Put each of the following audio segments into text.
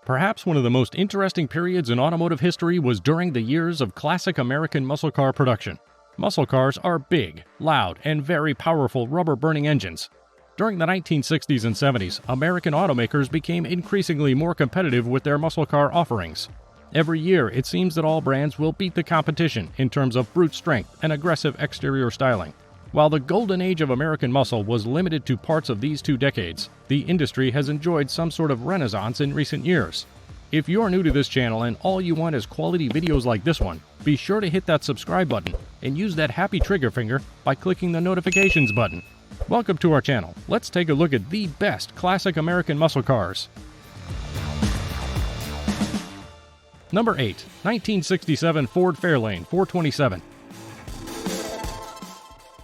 Perhaps one of the most interesting periods in automotive history was during the years of classic American muscle car production. Muscle cars are big, loud, and very powerful rubber-burning engines. During the 1960s and 70s, American automakers became increasingly more competitive with their muscle car offerings. Every year, it seems that all brands will beat the competition in terms of brute strength and aggressive exterior styling. While the golden age of American muscle was limited to parts of these 2 decades, the industry has enjoyed some sort of renaissance in recent years. If you're new to this channel and all you want is quality videos like this one, be sure to hit that subscribe button and use that happy trigger finger by clicking the notifications button. Welcome to our channel. Let's take a look at the best classic American muscle cars. Number 8. 1967 Ford Fairlane 427.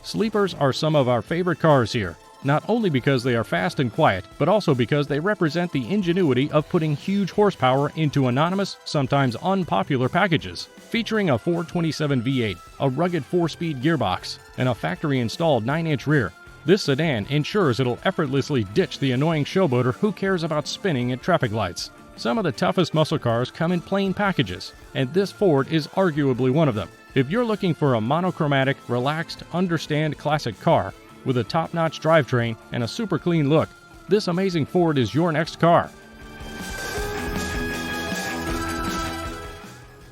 Sleepers are some of our favorite cars here, not only because they are fast and quiet, but also because they represent the ingenuity of putting huge horsepower into anonymous, sometimes unpopular packages. Featuring a 427 V8, a rugged 4-speed gearbox, and a factory-installed 9-inch rear, this sedan ensures it'll effortlessly ditch the annoying showboater who cares about spinning at traffic lights. Some of the toughest muscle cars come in plain packages, and this Ford is arguably one of them. If you're looking for a monochromatic, relaxed, understand classic car with a top-notch drivetrain and a super clean look, this amazing Ford is your next car.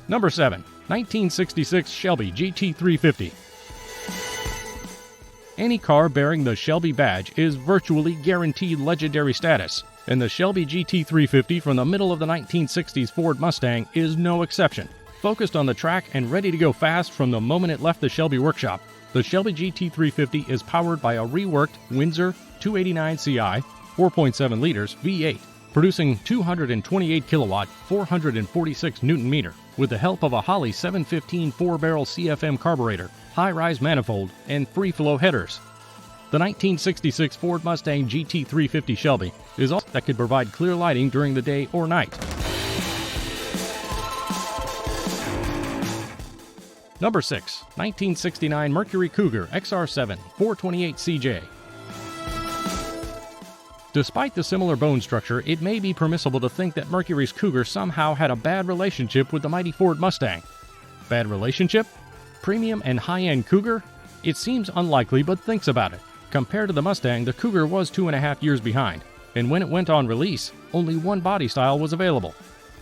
Number 7. 1966 Shelby GT350. Any car bearing the Shelby badge is virtually guaranteed legendary status, and the Shelby GT350 from the middle of the 1960s Ford Mustang is no exception. Focused on the track and ready to go fast from the moment it left the Shelby workshop, the Shelby GT350 is powered by a reworked Windsor 289 CI 4.7 liters V8, producing 228 kilowatt, 446 Newton meter, with the help of a Holley 715 4-barrel CFM carburetor, high-rise manifold, and free-flow headers. The 1966 Ford Mustang GT350 Shelby is also that could provide clear lighting during the day or night. Number 6. 1969 Mercury Cougar XR7 428CJ. Despite the similar bone structure, it may be permissible to think that Mercury's Cougar somehow had a bad relationship with the mighty Ford Mustang. Bad relationship? Premium and high-end Cougar? It seems unlikely, but thinks about it. Compared to the Mustang, the Cougar was 2.5 years behind, and when it went on release, only one body style was available.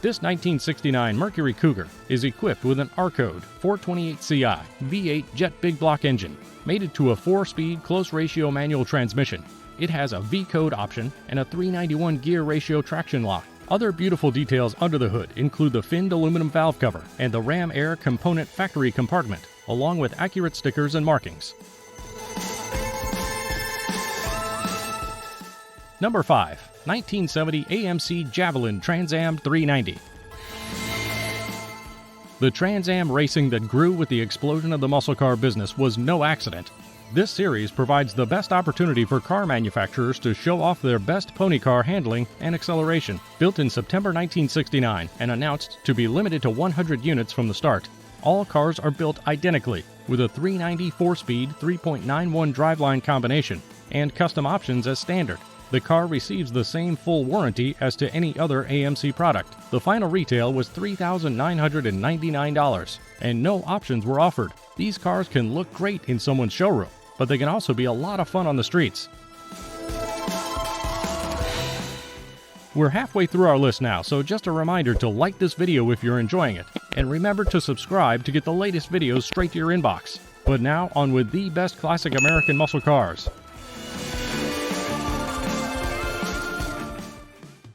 This 1969 Mercury Cougar is equipped with an R-Code 428CI V8 jet big block engine, mated to a 4-speed close-ratio manual transmission. It has a V-code option and a 391 gear ratio traction lock. Other beautiful details under the hood include the finned aluminum valve cover and the Ram Air component factory compartment, along with accurate stickers and markings. Number 5. 1970 AMC Javelin Trans Am 390. The Trans Am racing that grew with the explosion of the muscle car business was no accident. This series provides the best opportunity for car manufacturers to show off their best pony car handling and acceleration. Built in September 1969 and announced to be limited to 100 units from the start, all cars are built identically with a 390 4-speed 3.91 driveline combination and custom options as standard. The car receives the same full warranty as to any other AMC product. The final retail was $3,999, and no options were offered. These cars can look great in someone's showroom, but they can also be a lot of fun on the streets. We're halfway through our list now, so just a reminder to like this video if you're enjoying it, and remember to subscribe to get the latest videos straight to your inbox. But now, on with the best classic American muscle cars.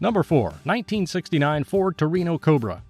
Number 4. 1969 Ford Torino Cobra.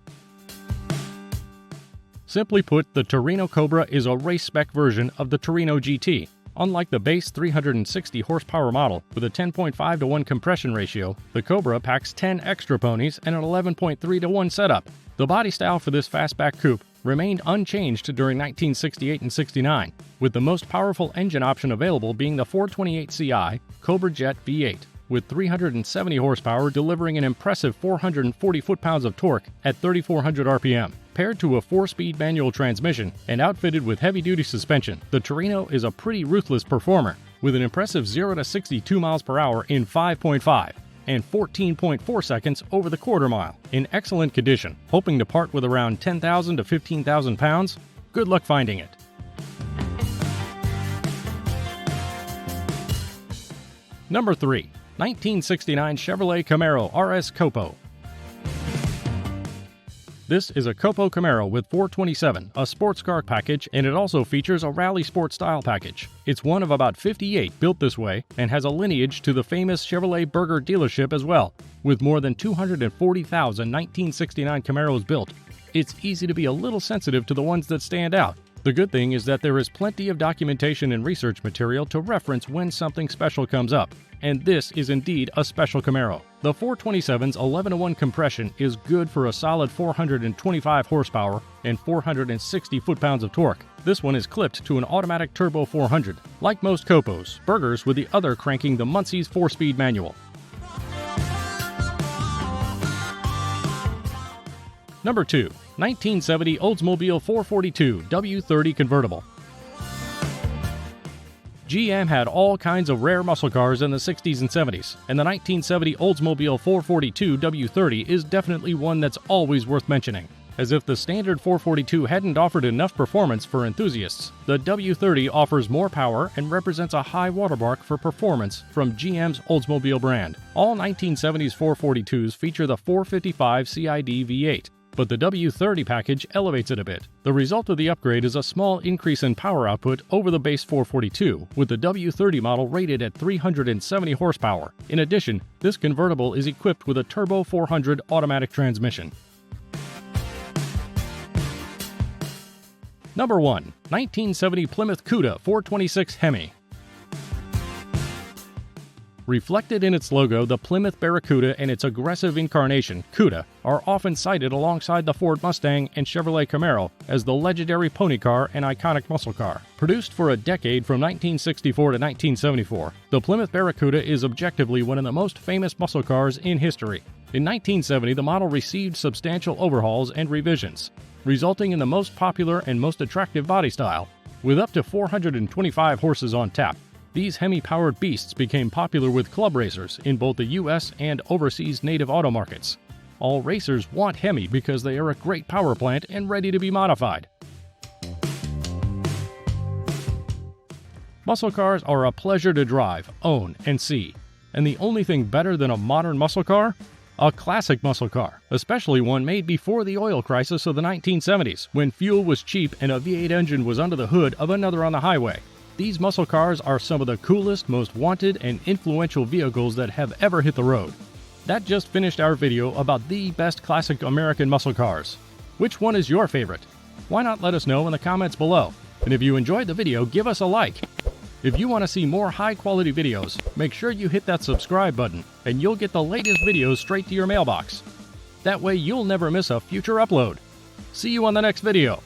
Simply put, the Torino Cobra is a race-spec version of the Torino GT. Unlike the base 360 horsepower model with a 10.5:1 compression ratio, the Cobra packs 10 extra ponies and an 11.3:1 setup. The body style for this fastback coupe remained unchanged during 1968 and 69, with the most powerful engine option available being the 428CI Cobra Jet V8. With 370 horsepower delivering an impressive 440 foot-pounds of torque at 3,400 RPM. Paired to a 4-speed manual transmission and outfitted with heavy-duty suspension, the Torino is a pretty ruthless performer, with an impressive 0 to 62 miles per hour in 5.5 and 14.4 seconds over the quarter mile. In excellent condition, hoping to part with around 10,000 to 15,000 pounds? Good luck finding it. Number 3. 1969 Chevrolet Camaro RS COPO. This is a COPO Camaro with 427, a sports car package, and it also features a rally sport style package. It's one of about 58 built this way and has a lineage to the famous Chevrolet Berger dealership as well. With more than 240,000 1969 Camaros built, it's easy to be a little sensitive to the ones that stand out. The good thing is that there is plenty of documentation and research material to reference when something special comes up, and this is indeed a special Camaro. The 427's 11-to-1 compression is good for a solid 425 horsepower and 460 foot-pounds of torque. This one is clipped to an automatic turbo 400, like most Copos, Bergers with the other cranking the Muncie's 4-speed manual. Number 2. 1970 Oldsmobile 442 W30 convertible. GM had all kinds of rare muscle cars in the 60s and 70s, and the 1970 Oldsmobile 442 W30 is definitely one that's always worth mentioning. As if the standard 442 hadn't offered enough performance for enthusiasts, the W30 offers more power and represents a high watermark for performance from GM's Oldsmobile brand. All 1970s 442s feature the 455 CID V8, but the W30 package elevates it a bit. The result of the upgrade is a small increase in power output over the base 442, with the W30 model rated at 370 horsepower. In addition, this convertible is equipped with a turbo 400 automatic transmission. Number 1. 1970 Plymouth CUDA 426 HEMI. Reflected in its logo, the Plymouth Barracuda and its aggressive incarnation, CUDA, are often cited alongside the Ford Mustang and Chevrolet Camaro as the legendary pony car and iconic muscle car. Produced for a decade from 1964 to 1974, the Plymouth Barracuda is objectively one of the most famous muscle cars in history. In 1970, the model received substantial overhauls and revisions, resulting in the most popular and most attractive body style. With up to 425 horses on tap, these HEMI-powered beasts became popular with club racers in both the US and overseas native auto markets. All racers want HEMI because they are a great power plant and ready to be modified. Muscle cars are a pleasure to drive, own, and see. And the only thing better than a modern muscle car? A classic muscle car, especially one made before the oil crisis of the 1970s, when fuel was cheap and a V8 engine was under the hood of another on the highway. These muscle cars are some of the coolest, most wanted, and influential vehicles that have ever hit the road. That just finished our video about the best classic American muscle cars. Which one is your favorite? Why not let us know in the comments below? And if you enjoyed the video, give us a like. If you want to see more high-quality videos, make sure you hit that subscribe button, and you'll get the latest videos straight to your mailbox. That way you'll never miss a future upload. See you on the next video.